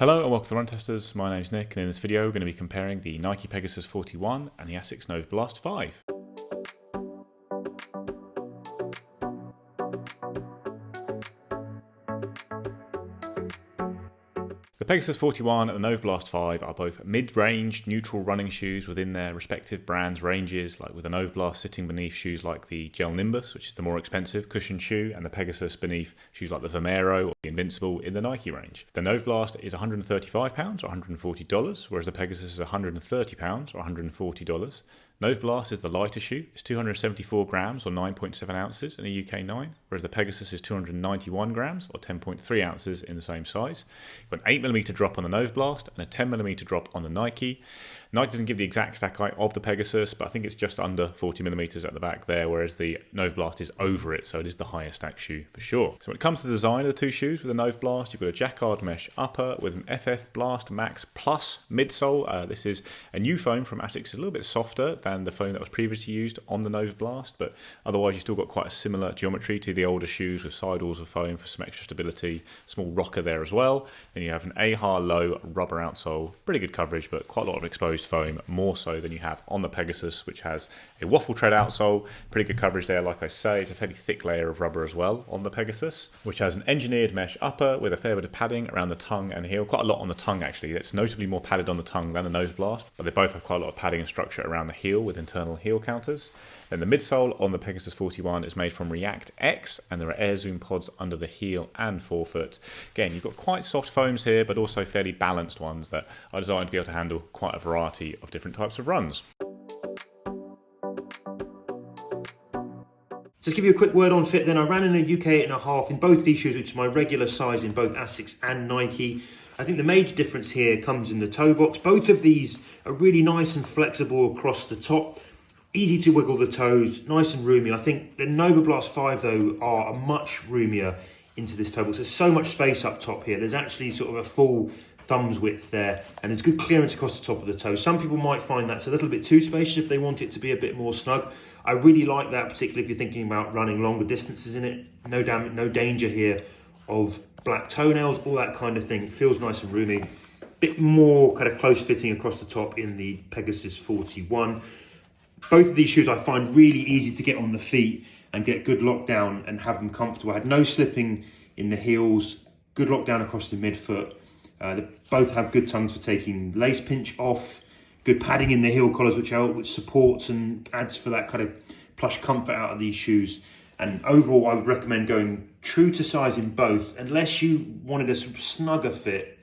Hello and welcome to the Run Testers. My name's Nick, and in this video we're going to be comparing the Nike Pegasus 41 and the Asics Novablast 5. The Pegasus 41 and the Novablast 5 are both mid-range neutral running shoes within their respective brands ranges, like with the Novablast sitting beneath shoes like the Gel Nimbus, which is the more expensive cushioned shoe, and the Pegasus beneath shoes like the Vomero or the Invincible in the Nike range. The Novablast is £135 or $140, whereas the Pegasus is £130 or $140. Novablast is the lighter shoe. It's 274 grams or 9.7 ounces in a UK 9, whereas the Pegasus is 291 grams or 10.3 ounces in the same size. You've got an 8mm drop on the Novablast and a 10mm drop on the Nike. Nike doesn't give the exact stack height of the Pegasus, but I think it's just under 40mm at the back there, whereas the Novablast is over it, so it is the higher stack shoe for sure. So when it comes to the design of the two shoes, with the Novablast, you've got a jacquard mesh upper with an FF Blast Max Plus midsole. This is a new foam from Asics. It's a little bit softer than the foam that was previously used on the Novablast, but otherwise you've still got quite a similar geometry to the older shoes with sidewalls of foam for some extra stability, small rocker there as well. Then you have an AHA low rubber outsole, pretty good coverage, but quite a lot of exposed foam, more so than you have on the Pegasus, which has a waffle tread outsole, pretty good coverage there. Like I say, it's a fairly thick layer of rubber as well on the Pegasus, which has an engineered mesh upper with a fair bit of padding around the tongue and heel, quite a lot on the tongue actually. It's notably more padded on the tongue than the Novablast, but they both have quite a lot of padding and structure around the heel with internal heel counters. Then the midsole on the Pegasus 41 is made from React X, and there are air zoom pods under the heel and forefoot. Again, you've got quite soft foams here, but also fairly balanced ones that are designed to be able to handle quite a variety of different types of runs. Just give you a quick word on fit then. I ran in a UK 8.5 in both these shoes, which is my regular size in both Asics and Nike. I think the major difference here comes in the toe box. Both of these are really nice and flexible across the top. Easy to wiggle the toes, nice and roomy. I think the Novablast 5 though are much roomier into this toe box. There's so much space up top here. There's actually sort of a full thumb's width there, and there's good clearance across the top of the toe. Some people might find that's a little bit too spacious if they want it to be a bit more snug. I really like that, particularly if you're thinking about running longer distances in it. No danger here of black toenails, all that kind of thing. It feels nice and roomy. Bit more kind of close fitting across the top in the Pegasus 41. Both of these shoes I find really easy to get on the feet and get good lockdown and have them comfortable. I had no slipping in the heels, good lockdown across the midfoot. They both have good tongues for taking lace pinch off, good padding in the heel collars which supports and adds for that kind of plush comfort out of these shoes. And overall I would recommend going true to size in both, unless you wanted a snugger fit,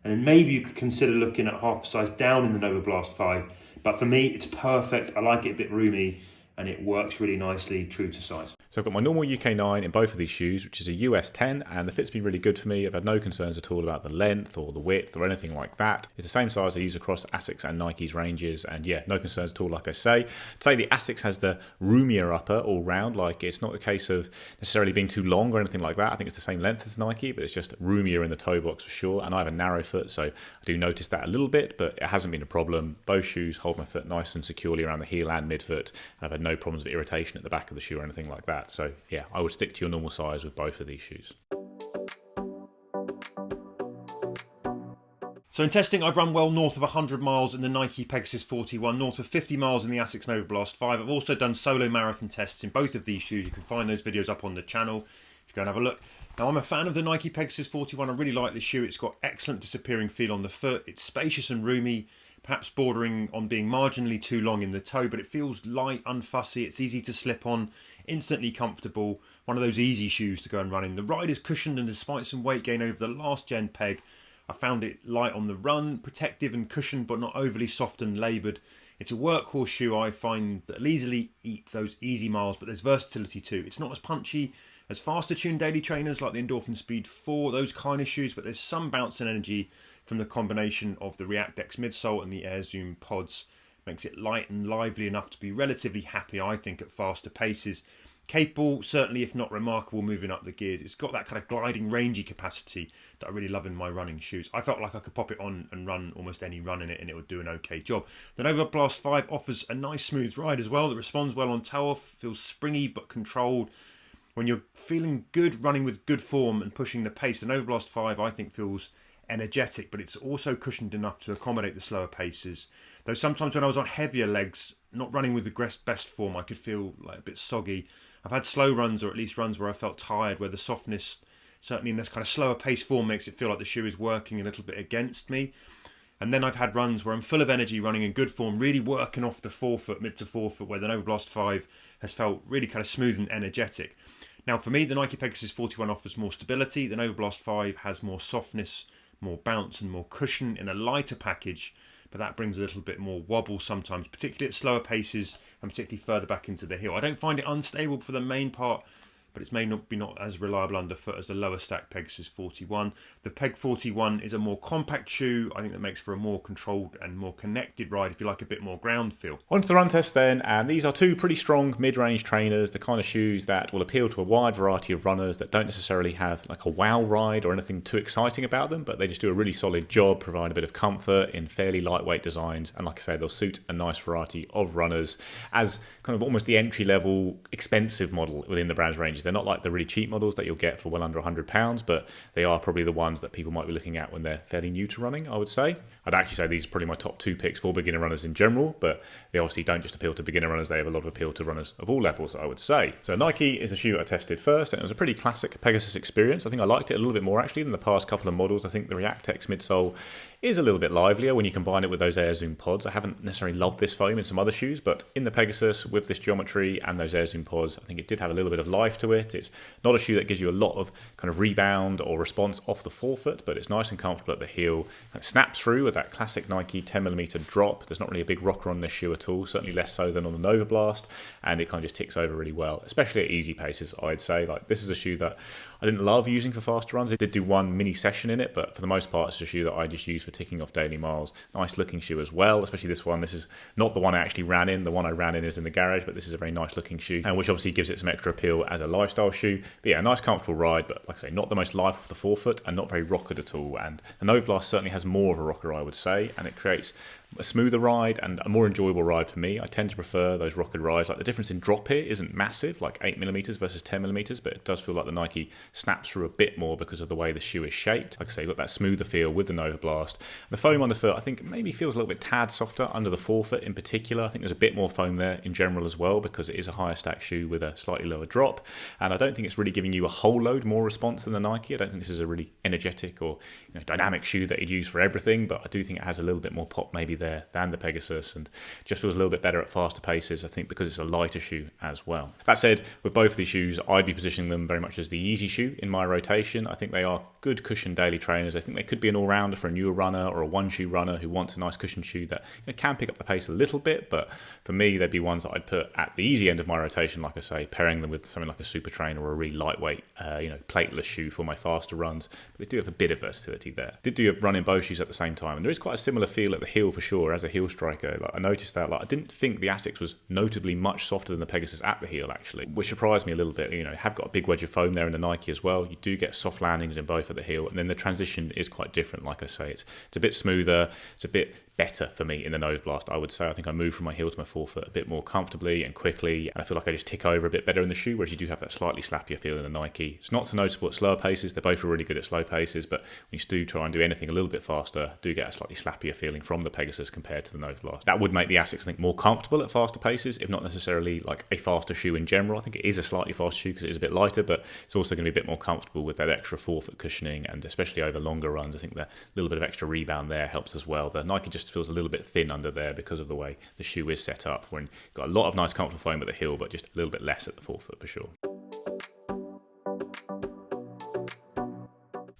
and then maybe you could consider looking at half a size down in the Novablast 5. But for me, it's perfect. I like it a bit roomy, and it works really nicely, true to size. So I've got my normal UK 9 in both of these shoes, which is a US 10, and the fit's been really good for me. I've had no concerns at all about the length or the width or anything like that. It's the same size I use across Asics and Nike's ranges, and yeah, no concerns at all, like I say. I'd say the Asics has the roomier upper all round. Like, it's not a case of necessarily being too long or anything like that. I think it's the same length as Nike, but it's just roomier in the toe box for sure. And I have a narrow foot, so I do notice that a little bit, but it hasn't been a problem. Both shoes hold my foot nice and securely around the heel and midfoot, and I've had no problems with irritation at the back of the shoe or anything like that. So yeah, I would stick to your normal size with both of these shoes. So in testing, I've run well north of 100 miles in the Nike Pegasus 41, north of 50 miles in the Asics Novablast 5. I've also done solo marathon tests in both of these shoes. You can find those videos up on the channel if you go and have a look. Now, I'm a fan of the Nike Pegasus 41. I really like this shoe. It's got excellent disappearing feel on the foot. It's spacious and roomy, perhaps bordering on being marginally too long in the toe, but it feels light, unfussy. It's easy to slip on, instantly comfortable. One of those easy shoes to go and run in. The ride is cushioned, and despite some weight gain over the last gen peg, I found it light on the run, protective and cushioned, but not overly soft and laboured. It's a workhorse shoe I find that'll easily eat those easy miles, but there's versatility too. It's not as punchy as faster tuned daily trainers like the Endorphin Speed 4, those kind of shoes, but there's some bounce and energy from the combination of the React X midsole and the air zoom pods. Makes it light and lively enough to be relatively happy, I think, at faster paces. Capable, certainly, if not remarkable, moving up the gears. It's got that kind of gliding, rangy capacity that I really love in my running shoes. I felt like I could pop it on and run almost any run in it, and it would do an okay job. The Novablast 5 offers a nice smooth ride as well that responds well on toe off, feels springy but controlled. When you're feeling good, running with good form and pushing the pace, the Novablast 5 I think feels energetic, but it's also cushioned enough to accommodate the slower paces. Though sometimes when I was on heavier legs, not running with the best form, I could feel like a bit soggy. I've had slow runs, or at least runs where I felt tired, where the softness, certainly in this kind of slower pace form, makes it feel like the shoe is working a little bit against me. And then I've had runs where I'm full of energy, running in good form, really working off the forefoot, mid to forefoot, where the Novablast 5 has felt really kind of smooth and energetic. Now for me, the Nike Pegasus 41 offers more stability. The Novablast 5 has more softness, more bounce and more cushion in a lighter package, but that brings a little bit more wobble sometimes, particularly at slower paces and particularly further back into the heel. I don't find it unstable for the main part, but it may not be as reliable underfoot as the lower stack Pegasus 41. The Peg 41 is a more compact shoe. I think that makes for a more controlled and more connected ride, if you like a bit more ground feel. On to the run test then, and these are two pretty strong mid-range trainers, the kind of shoes that will appeal to a wide variety of runners that don't necessarily have like a wow ride or anything too exciting about them, but they just do a really solid job, provide a bit of comfort in fairly lightweight designs, and like I say, they'll suit a nice variety of runners as kind of almost the entry-level expensive model within the brand's range. They're not like the really cheap models that you'll get for well under £100, but they are probably the ones that people might be looking at when they're fairly new to running, I would say. I'd actually say these are probably my top 2 picks for beginner runners in general, but they obviously don't just appeal to beginner runners, they have a lot of appeal to runners of all levels, I would say. So Nike is the shoe I tested first, and it was a pretty classic Pegasus experience. I think I liked it a little bit more actually than the past couple of models. I think the React-X midsole is a little bit livelier when you combine it with those Air Zoom pods. I haven't necessarily loved this foam in some other shoes, but in the Pegasus with this geometry and those Air Zoom pods, I think it did have a little bit of life to it. It's not a shoe that gives you a lot of kind of rebound or response off the forefoot, but it's nice and comfortable at the heel. It snaps through with that classic Nike 10mm drop. There's not really a big rocker on this shoe at all, certainly less so than on the Novablast, and it kind of just ticks over really well, especially at easy paces, I'd say. Like, this is a shoe that I didn't love using for faster runs. I did do one mini session in it, but for the most part, it's a shoe that I just use for ticking off daily miles. Nice looking shoe as well, especially this one. This is not the one I actually ran in. The one I ran in is in the garage, but this is a very nice looking shoe, and which obviously gives it some extra appeal as a lifestyle shoe. But yeah, a nice comfortable ride, but like I say, not the most life off the forefoot and not very rockered at all. And the Novablast certainly has more of a rocker, I would say, and it creates a smoother ride and a more enjoyable ride for me. I tend to prefer those rocketed rides. Like, the difference in drop here isn't massive, like 8mm versus 10mm, but it does feel like the Nike snaps through a bit more because of the way the shoe is shaped. Like I say, you've got that smoother feel with the Novablast. The foam on the foot, I think, maybe feels a little bit tad softer under the forefoot in particular. I think there's a bit more foam there in general as well, because it is a higher stack shoe with a slightly lower drop, and I don't think it's really giving you a whole load more response than the Nike. I don't think this is a really energetic or dynamic shoe that you'd use for everything, but I do think it has a little bit more pop maybe there than the Pegasus, and just feels a little bit better at faster paces, I think, because it's a lighter shoe as well. That said, with both of these shoes, I'd be positioning them very much as the easy shoe in my rotation. I think they are good cushion daily trainers. I think they could be an all-rounder for a newer runner or a one-shoe runner who wants a nice cushion shoe that can pick up the pace a little bit, but for me, they'd be ones that I'd put at the easy end of my rotation, like I say, pairing them with something like a super trainer or a really lightweight, plateless shoe for my faster runs. But they do have a bit of versatility there. Did do a run in both shoes at the same time, and there is quite a similar feel at the heel for sure as a heel striker. Like, I noticed that. Like, I didn't think the Asics was notably much softer than the Pegasus at the heel, actually, which surprised me a little bit. Have got a big wedge of foam there in the Nike as well. You do get soft landings in both at the heel, and then the transition is quite different. Like I say, it's a bit smoother, it's a bit better for me in the Novablast, I would say. I think I move from my heel to my forefoot a bit more comfortably and quickly, and I feel like I just tick over a bit better in the shoe, whereas you do have that slightly slappier feel in the Nike. It's not so noticeable at slower paces. They're both really good at slow paces, but when you do try and do anything a little bit faster, do get a slightly slappier feeling from the Pegasus compared to the Novablast. That would make the Asics, I think, more comfortable at faster paces, if not necessarily like a faster shoe in general. I think it is a slightly faster shoe because it is a bit lighter, but it's also going to be a bit more comfortable with that extra forefoot cushioning, and especially over longer runs, I think the little bit of extra rebound there helps as well. The Nike just feels a little bit thin under there because of the way the shoe is set up, when you've got a lot of nice comfortable foam at the heel, but just a little bit less at the forefoot for sure.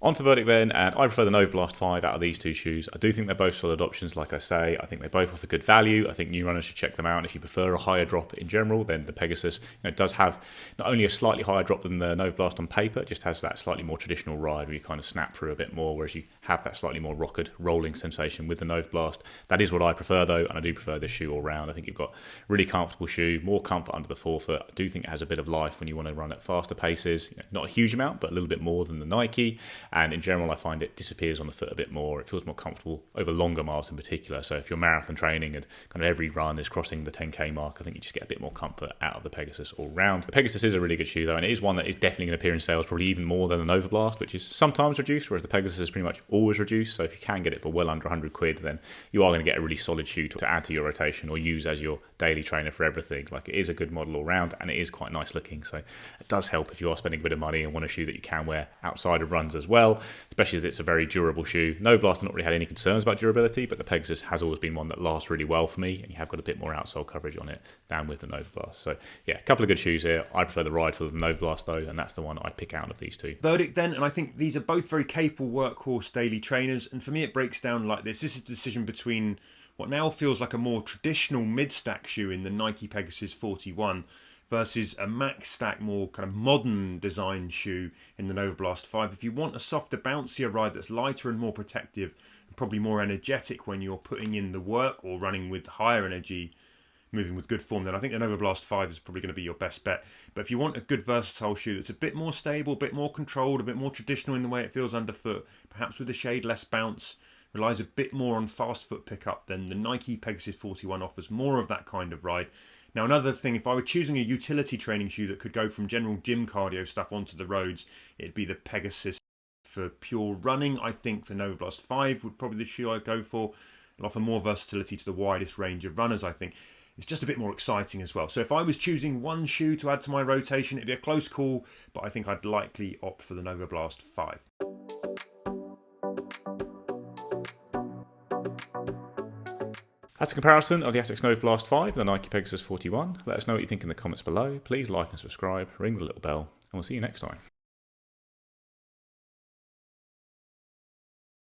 On to the verdict then, and I prefer the Novablast 5 out of these two shoes. I do think they're both solid options, like I say. I think they both offer good value. I think new runners should check them out. And if you prefer a higher drop in general, then the Pegasus does have not only a slightly higher drop than the Novablast on paper, it just has that slightly more traditional ride where you kind of snap through a bit more, whereas you have that slightly more rockered, rolling sensation with the Novablast. That is what I prefer though, and I do prefer this shoe all round. I think you've got a really comfortable shoe, more comfort under the forefoot. I do think it has a bit of life when you want to run at faster paces. Not a huge amount, but a little bit more than the Nike. And in general, I find it disappears on the foot a bit more. It feels more comfortable over longer miles in particular. So if you're marathon training and kind of every run is crossing the 10k mark, I think you just get a bit more comfort out of the Pegasus all round. The Pegasus is a really good shoe though, and it is one that is definitely going to appear in sales probably even more than the Novablast, which is sometimes reduced, whereas the Pegasus is pretty much always reduced. So if you can get it for well under 100 quid, then you are going to get a really solid shoe to add to your rotation or use as your daily trainer for everything. Like, it is a good model all round, and it is quite nice looking. So it does help if you are spending a bit of money and want a shoe that you can wear outside of runs as well, especially as it's a very durable shoe. Novablast have not really had any concerns about durability, but the Pegasus has always been one that lasts really well for me, and you have got a bit more outsole coverage on it than with the Novablast. So yeah, a couple of good shoes here. I prefer the Ride for the Novablast though, and that's the one I'd pick out of these two. Verdict then, and I think these are both very capable workhorse daily trainers, and for me it breaks down like this. This is a decision between what now feels like a more traditional mid-stack shoe in the Nike Pegasus 41 versus a max stack, more kind of modern design shoe in the Novablast 5. If you want a softer, bouncier ride that's lighter and more protective, and probably more energetic when you're putting in the work or running with higher energy, moving with good form, then I think the Novablast 5 is probably going to be your best bet. But if you want a good versatile shoe that's a bit more stable, a bit more controlled, a bit more traditional in the way it feels underfoot, perhaps with a shade less bounce, relies a bit more on fast foot pickup, then the Nike Pegasus 41 offers more of that kind of ride. Now, another thing, if I were choosing a utility training shoe that could go from general gym cardio stuff onto the roads, it'd be the Pegasus. For pure running, I think the Novablast 5 would probably be the shoe I'd go for. It'll offer more versatility to the widest range of runners, I think. It's just a bit more exciting as well. So if I was choosing one shoe to add to my rotation, it'd be a close call, but I think I'd likely opt for the Novablast 5. That's a comparison of the Asics Novablast 5 and the Nike Pegasus 41. Let us know what you think in the comments below. Please like and subscribe, ring the little bell, and we'll see you next time.